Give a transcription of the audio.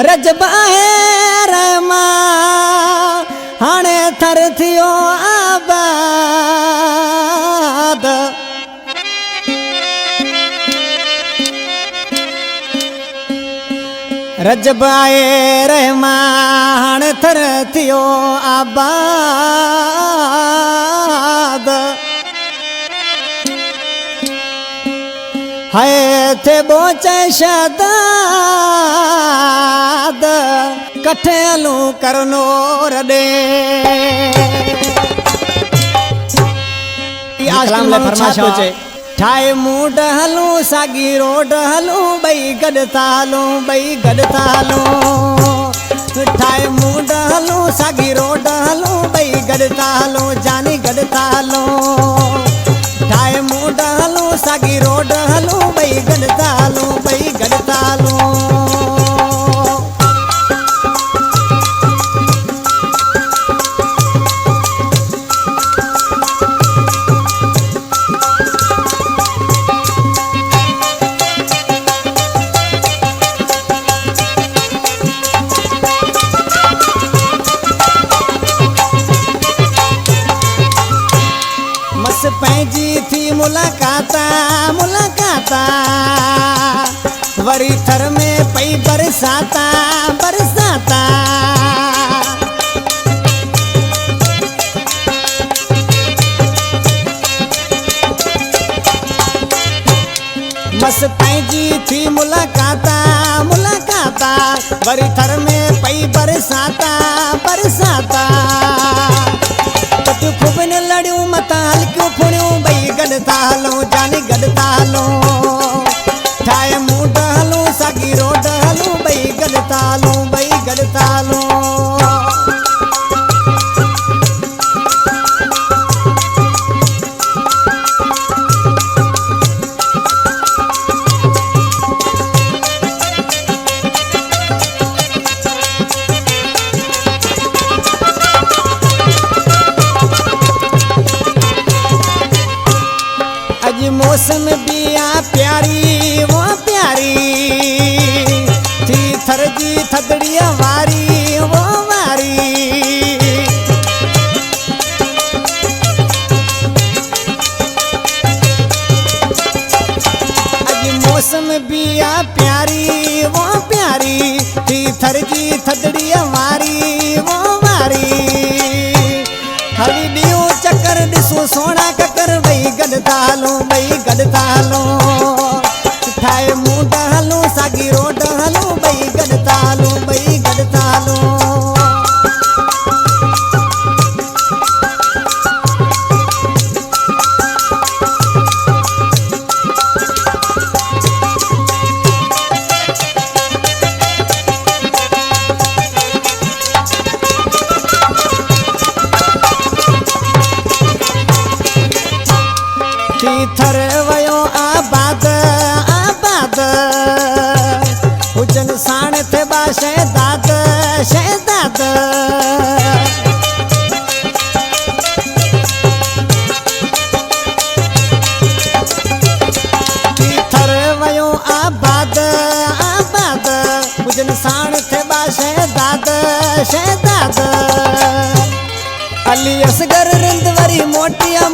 रजबाए रमा हाणे थर थियो आबाद रजबाए रमा हाणे थर थियो आबाद हाय थे बोचे शदाद कठे हलू करनो रडे कलाम ले फरमाशो ठाए मूड हलू सागी रोड हलू बई गडतालो ठाए मूड हलू सागी रोड हलू बई गडतालो जानी गडतालो ठाए मूड हलू सागी रोड हलू बई गडतालो पैजी थी मुलाकाता वरी थर में पई बरसाता मस पैजी थी मुलाकाता वरी थर में पई बरसाता खूब न लड़ियूं मता हल्कियूं फुणियूं बई गडतालो जानी गडतालो ठाए मूड हलूं सागी रोड हलूं बई गडतालो मौसम बिया प्यारी वो प्यारी थी थर जी थदड़िया वारी वो वारी अज मौसम बिया प्यारी वो प्यारी थी थर जी थदड़िया वारी वो वारी हली दियो चक्कर दिसो सोना ककर बई गडतालो ठाए मूड हलू सागी रोड हलू बई गडतालो थर वयो आबाद हुजन साण थे बा शहदाद थर वयो आबाद हुजन साण थे बा शहदाद अली असगर रिंद वरी मोटिया